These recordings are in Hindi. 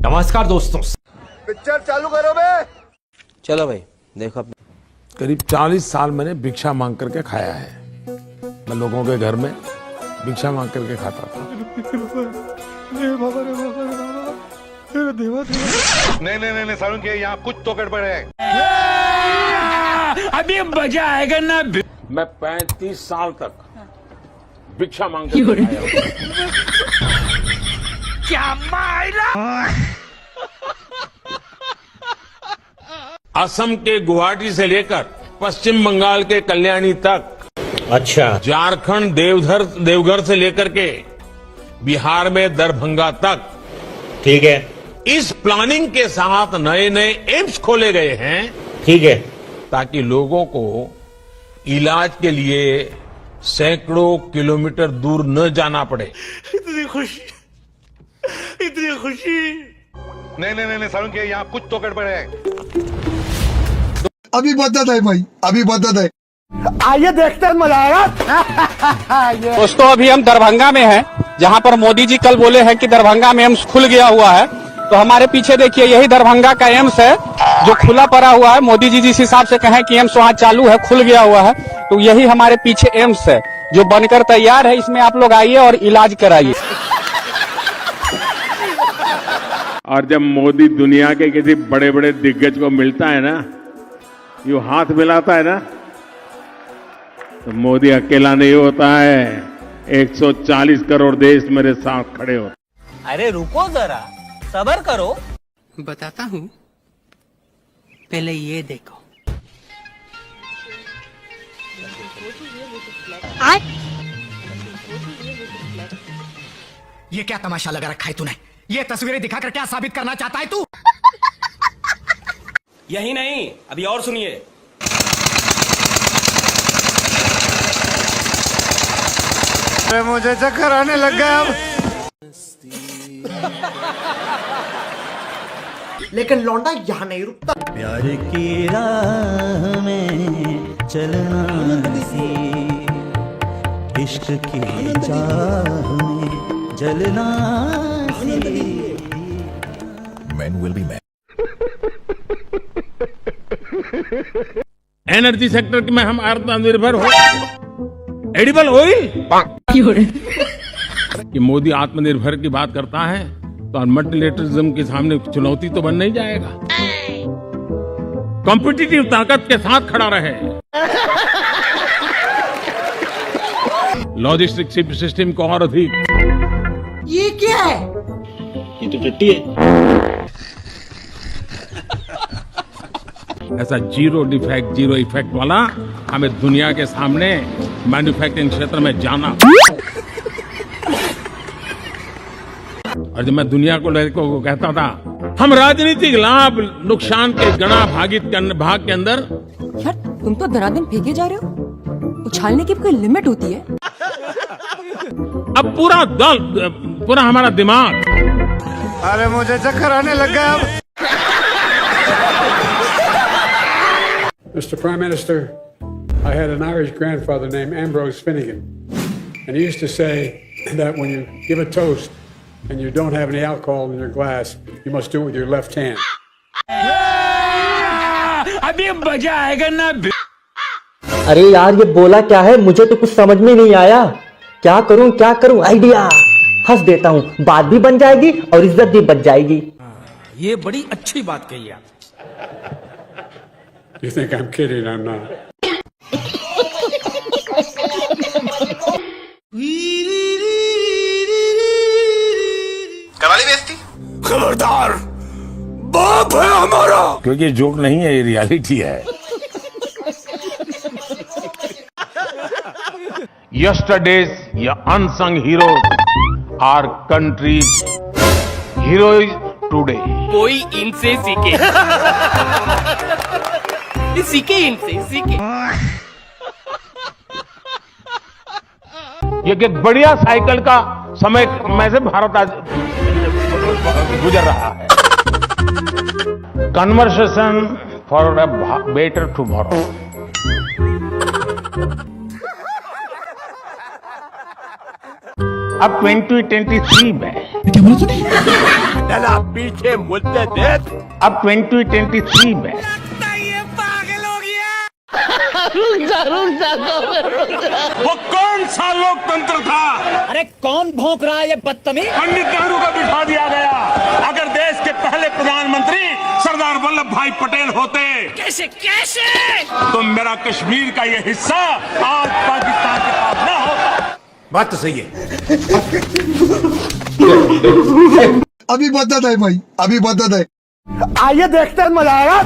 नमस्कार दोस्तों, पिक्चर चालू करो बे। चलो भाई देखो अपने। करीब 40 साल मैंने भिक्षा मांग करके खाया है। मैं लोगों के घर में भिक्षा मांग करके खाता था। नहीं सारुण के यहाँ कुछ तो गड़बड़ है। अभी मजा आएगा ना। मैं 35 साल तक भिक्षा मांग करके खाया हूं। क्या मायरा। असम के गुवाहाटी से लेकर पश्चिम बंगाल के कल्याणी तक, अच्छा, झारखंड देवघर से लेकर के बिहार में दरभंगा तक, ठीक है, इस प्लानिंग के साथ नए नए एम्स खोले गए हैं, ठीक है, ताकि लोगों को इलाज के लिए सैकड़ों किलोमीटर दूर न जाना पड़े। इतनी खुशी। नहीं सारुण के यहाँ कुछ तो गड़बड़ है। अभी बदत है भाई, अभी बदत है। आइए देखते हैं, मजा आएगा। दोस्तों अभी हम दरभंगा में हैं, जहां पर मोदी जी कल बोले हैं कि दरभंगा में एम्स खुल गया हुआ है। तो हमारे पीछे देखिए, यही दरभंगा का एम्स है जो खुला पड़ा हुआ है। मोदी जी जिस हिसाब से कहें कि एम्स वहां चालू है, खुल गया हुआ है, तो यही हमारे पीछे एम्स है जो बनकर तैयार है। इसमें आप लोग आइए और इलाज कराइए। और जब मोदी दुनिया के किसी बड़े बड़े दिग्गज को मिलता है ना, यूं हाथ मिलाता है ना, तो मोदी अकेला नहीं होता है, 140 करोड़ देश मेरे साथ खड़े होते। अरे रुको जरा, सब्र करो। बताता हूँ, पहले ये देखो। ये क्या तमाशा लगा रखा है तूने? ये तस्वीरें दिखाकर क्या साबित करना चाहता है तू? यही नहीं, अभी और सुनिए। मुझे चक्कर आने लग गया अब। लेकिन लौंडा यहाँ नहीं रुकता। प्यार की राह में चलना सी, इश्क की चाह में जलना सी। Men will be men. Energy sector में हम आत्मनिर्भर हो। एडिबल ऑयल कि मोदी आत्मनिर्भर की बात करता है तो मल्टीलेटरिज्म के सामने चुनौती तो बन नहीं जाएगा। कॉम्पिटिटिव ताकत के साथ खड़ा रहे। लॉजिस्टिक सिस्टम को और अधिक। ये क्या है? ये तो टट्टी है। ऐसा जीरो डिफेक्ट जीरो इफेक्ट वाला हमें दुनिया के सामने मैन्युफैक्चरिंग क्षेत्र में जाना। और जब मैं दुनिया को कहता था हम राजनीतिक लाभ नुकसान के गणा भाग के अंदर। यार तुम तो धनाधन फेंके जा रहे हो। उछालने की कोई लिमिट होती है। अब पूरा हमारा दिमाग। अरे मुझे चक्कर आने लग गया अब। Mr. Prime Minister, I had an Irish grandfather named Ambrose Finnegan, and he used to say that when you give a toast and you don't have any alcohol in your glass, you must do it with your left hand. अभी मजा आएगा ना। अरे यार ये बोला क्या है, मुझे तो कुछ समझ में नहीं आया। क्या करूं आइडिया। हंस देता हूँ, बात भी बन जाएगी और इज्जत भी बच जाएगी। ये बड़ी अच्छी बात कही आप। You think I'm kidding? I'm not. करवाली बेइज्जती। खबरदार, बाप है हमारा। क्योंकि जोक नहीं है, ये रियलिटी है। Yesterday's unsung heroes are country's heroes today. कोई इनसे सीखे। सीखे इनसे। ये एक बढ़िया साइकिल का समय में से भारत आज गुजर रहा है। Conversation for a better tomorrow. अब 2023 में क्या बोला तूने? पीछे मुझसे देख अब 2023 में वो कौन सा लोकतंत्र था? अरे कौन भौंक रहा है ये बदतमीज? पंडित नेहरू को बिठा दिया गया। अगर देश के पहले प्रधानमंत्री सरदार वल्लभ भाई पटेल होते कैसे कैसे? तो मेरा कश्मीर का ये हिस्सा आज पाकिस्तान के पास न होता। बात तो सही है। अभी बदत है भाई, अभी बदत है। आइए देखते हैं, मजा आएगा।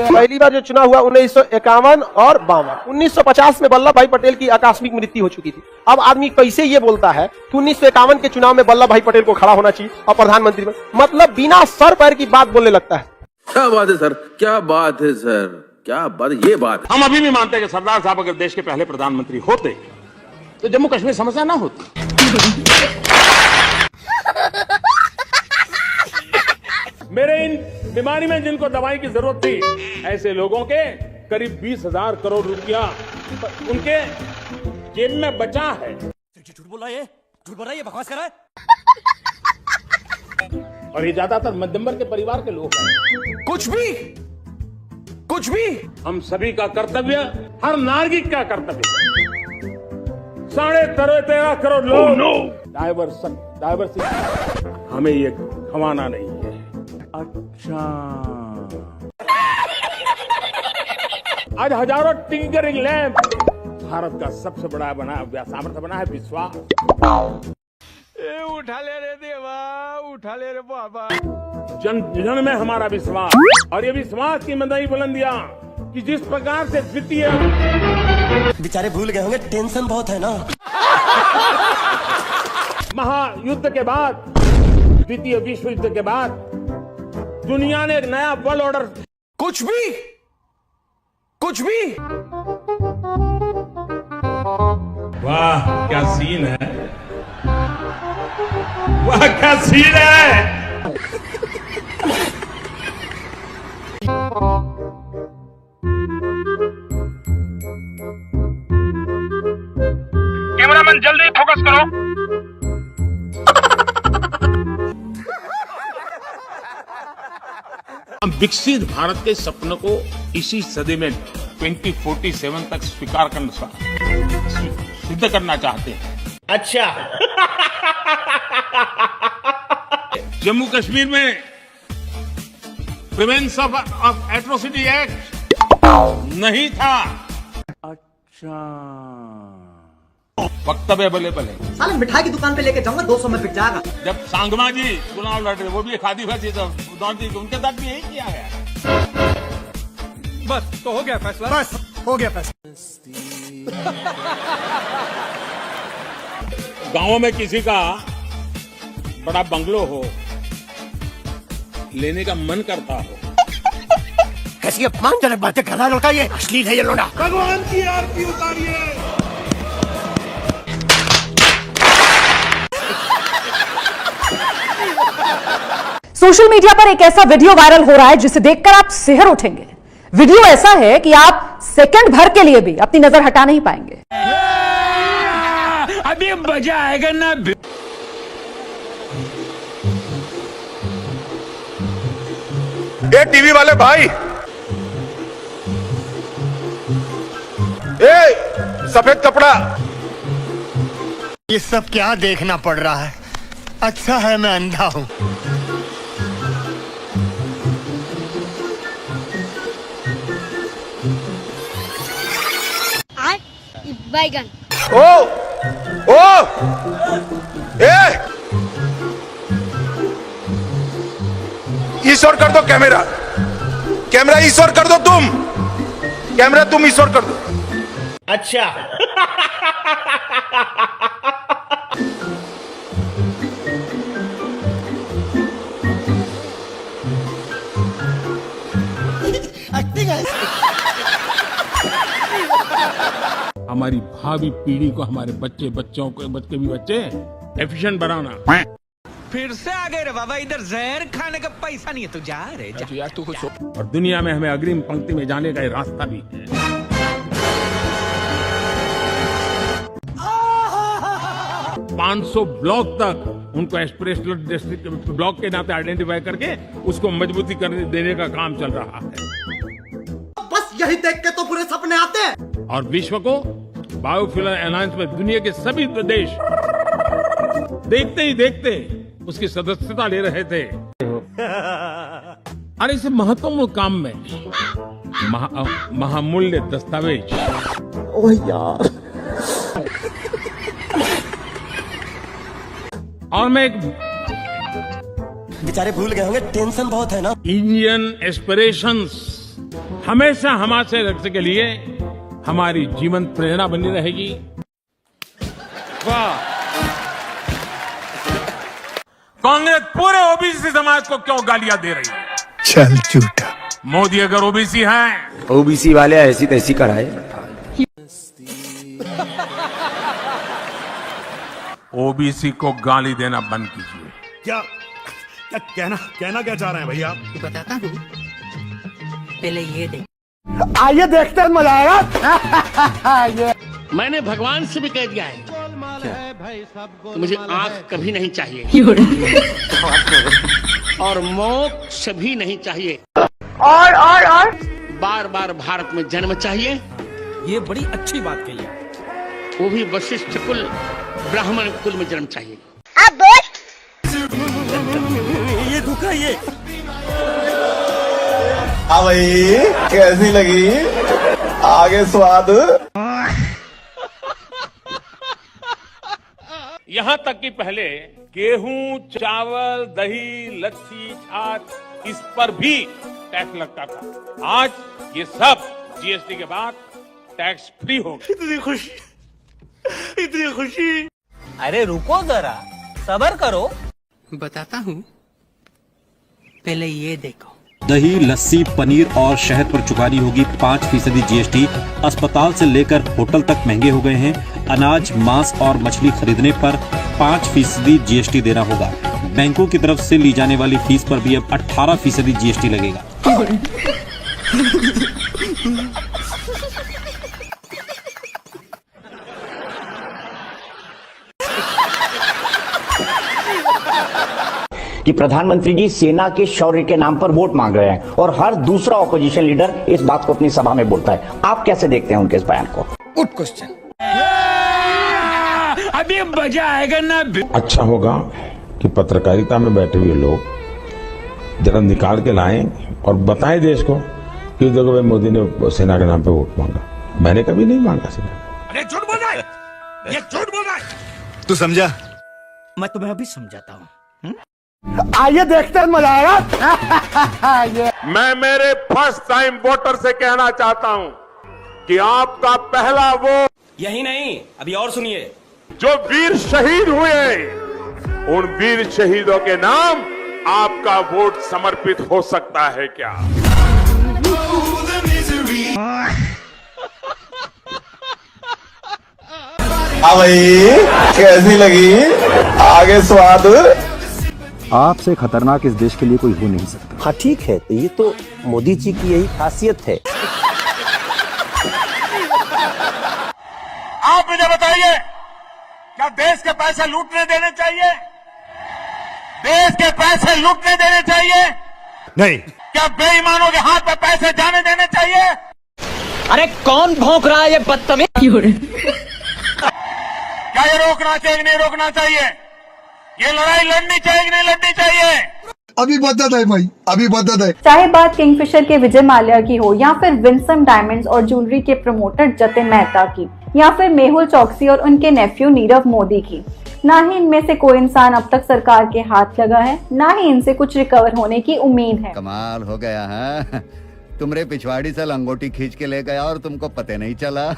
पहली बार जो चुनाव हुआ 1951 और 52। 1950 में वल्लभ भाई पटेल की आकस्मिक मृत्यु हो चुकी थी। अब आदमी कैसे ये बोलता है कि 1951 के चुनाव में वल्लभ भाई पटेल को खड़ा होना चाहिए और प्रधानमंत्री में, मतलब बिना सर पैर की बात बोलने लगता है। क्या बात है सर, क्या बात है सर, क्या बात, ये बात। हम अभी भी मानते हैं कि सरदार साहब अगर देश के पहले प्रधानमंत्री होते तो जम्मू कश्मीर समस्या ना होती। मेरे इन बीमारी में जिनको दवाई की जरूरत थी, ऐसे लोगों के करीब 20,000 करोड़ रुपया उनके जेब में बचा है। झूठ बोला ये, झूठ बोल रहा है, ये बकवास कर रहा है। और ये ज्यादातर मध्यम वर्ग के परिवार के लोग हैं। कुछ भी हम सभी का कर्तव्य, हर नागरिक का कर्तव्य, 13.5 करोड़ लोग डाइवर्सिटी, हमें ये गंवाना नहीं है। अच्छा, आज हजारों टिंकरिंग लैंप, भारत का सबसे बड़ा सामर्थ्य बना है विश्वास। उठा ले रे देवा, उठा ले रे बाबा। जन जन में हमारा विश्वास, और ये विश्वास की मदाई बुलंदियां कि जिस प्रकार से द्वितीय, बेचारे भूल गए होंगे, टेंशन बहुत है ना। महायुद्ध के बाद, द्वितीय विश्व युद्ध के बाद दुनिया ने एक नया वर्ल्ड ऑर्डर, कुछ भी वाह क्या सीन है, वाह क्या सीन है। कैमरामैन जल्दी फोकस करो। हम विकसित भारत के सपने को इसी सदी में 2047 तक स्वीकार करना, सिद्ध करना चाहते हैं। अच्छा। जम्मू कश्मीर में प्रिवेंशन ऑफ एट्रोसिटी एक्ट नहीं था। अच्छा, वक्तव्य अवेलेबल है। साले मिठाई की दुकान पे लेके जाऊंगा, 200 में बिक जाएगा। जब सांगमा जी चुनाव लड़ रहे, वो भी एक आदि भाषी, तो उनके साथ भी यही किया गया। बस तो हो गया फैसला, बस हो गया फैसला। गांवों में किसी का बड़ा बंगलो हो, लेने का मन करता हो, कैसी अपमानजनक बातें कर रहा है लड़का, ये अश्लील है ये लोड़ा। भगवान की आरती उतारिए। सोशल मीडिया पर एक ऐसा वीडियो वायरल हो रहा है जिसे देखकर आप सिहर उठेंगे। वीडियो ऐसा है कि आप सेकंड भर के लिए भी अपनी नजर हटा नहीं पाएंगे। अभी मजा आएगा ना। ए टीवी वाले भाई, ए सफेद कपड़ा, ये सब क्या देखना पड़ रहा है? अच्छा है मैं अंधा हूँ। बैगन। ओ ए ईश्वर कर दो कैमरा, कैमरा ईश्वर कर दो, तुम कैमरा तुम ईश्वर कर दो। अच्छा। हमारी भावी पीढ़ी को, हमारे बच्चों को, बच्चे भी बच्चे एफिशिएंट बनाना। फिर से आ गए रे बाबा, इधर जहर खाने का पैसा नहीं है, तू जा रे जा। यार तू कुछ और दुनिया में हमें अग्रिम पंक्ति में जाने का रास्ता भी है। 500 ब्लॉक तक उनको एस्पिरेशनल डिस्ट्रिक्ट ब्लॉक के नाते आइडेंटिफाई करके उसको मजबूती करने देने का काम चल रहा है। बस यही देख के तो पूरे सपने आते हैं। और विश्व को बायोफ्यूल अलायंस में दुनिया के सभी देश देखते ही देखते उसकी सदस्यता ले रहे थे। और इस महत्वपूर्ण काम में महामूल्य दस्तावेज, ओह यार, और मैं एक बेचारे भूल गए होंगे, टेंशन बहुत है ना। इंडियन एस्पिरेशंस हमेशा हमारे लक्ष्य के लिए हमारी जीवन प्रेरणा बनी रहेगी। वाह, कांग्रेस पूरे ओबीसी समाज को क्यों गालियां दे रही है? चल झूठा। मोदी अगर ओबीसी हैं, ओबीसी वाले ऐसी तैसी कराए। ओबीसी को गाली देना बंद कीजिए। क्या कहना क्या चाह रहे हैं भैया? बताता हूँ, पहले ये देख। आइए देखते हैं, मजा आएगा। मैंने भगवान से भी कह दिया है कि मुझे आंख कभी नहीं चाहिए और मोक्ष भी नहीं चाहिए, और बार बार भारत में जन्म चाहिए। ये बड़ी अच्छी बात कही है। वो भी वशिष्ठ कुल ब्राह्मण कुल में जन्म चाहिए। ये धोखा, ये हाँ भाई, कैसी लगी? आगे स्वाद। यहाँ तक कि पहले गेहूं, चावल, दही, लस्सी, छाछ, इस पर भी टैक्स लगता था। आज ये सब जीएसटी के बाद टैक्स फ्री हो गया। इतनी खुशी। अरे रुको जरा, सब्र करो। बताता हूँ, पहले ये देखो। दही, लस्सी, पनीर और शहद पर चुकानी होगी 5% जीएसटी। अस्पताल से लेकर होटल तक महंगे हो गए हैं। अनाज, मांस और मछली खरीदने पर 5% जीएसटी देना होगा। बैंकों की तरफ से ली जाने वाली फीस पर भी अब 18% जीएसटी लगेगा। कि प्रधानमंत्री जी सेना के शौर्य के नाम पर वोट मांग रहे हैं और हर दूसरा ऑपोजिशन लीडर इस बात को अपनी सभा में बोलता है। आप कैसे देखते हैं उनके इस बयान को? Good question. अभी मजा आएगा ना। अच्छा होगा कि पत्रकारिता में बैठे हुए लोग जरा निकाल के लाएं और बताएं देश को कि देखो भाई, मोदी ने सेना के नाम पे वोट मांगा। मैंने कभी नहीं मांगा सेना। अरे झूठ बोल रहा है, ये झूठ बोल रहा है। तू समझा? मैं तुम्हें अभी समझाता हूँ। आइए देखते हैं, मजा आएगा। मैं मेरे फर्स्ट टाइम वोटर से कहना चाहता हूं कि आपका पहला वोट, यही नहीं, अभी और सुनिए। जो वीर शहीद हुए, उन वीर शहीदों के नाम आपका वोट समर्पित हो सकता है क्या? हाँ भाई, कैसी लगी? आगे स्वाद। आपसे खतरनाक इस देश के लिए कोई हो नहीं सकता। हाँ ठीक है, तो ये तो मोदी जी की यही खासियत है। आप मुझे बताइए, क्या देश के पैसे लूटने देने चाहिए? देश के पैसे लूटने देने चाहिए? नहीं। क्या बेईमानों के हाथ में पैसे जाने देने चाहिए? अरे कौन भौंक रहा है ये बदतमीज? क्या ये रोकना चाहिए कि नहीं रोकना चाहिए? ये लड़ाई लड़नी चाहिए कि नहीं लड़नी चाहिए? अभी बदत है भाई, अभी बदत है। चाहे बात किंगफिशर के विजय माल्या की हो, या फिर विंसम डायमंड्स और ज्वेलरी के प्रमोटर जतिन मेहता की, या फिर मेहुल चौकसी और उनके नेफ्यू नीरव मोदी की, ना ही इनमें से कोई इंसान अब तक सरकार के हाथ लगा है, ना ही इनसे कुछ रिकवर होने की उम्मीद है। कमाल हो गया है। तुमरे पिछवाड़ी से लंगोटी खींच के ले गया और तुमको पता नहीं चला।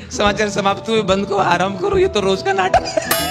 समाचार समाप्त हुए, बंद को आराम करो, ये तो रोज का नाटक है।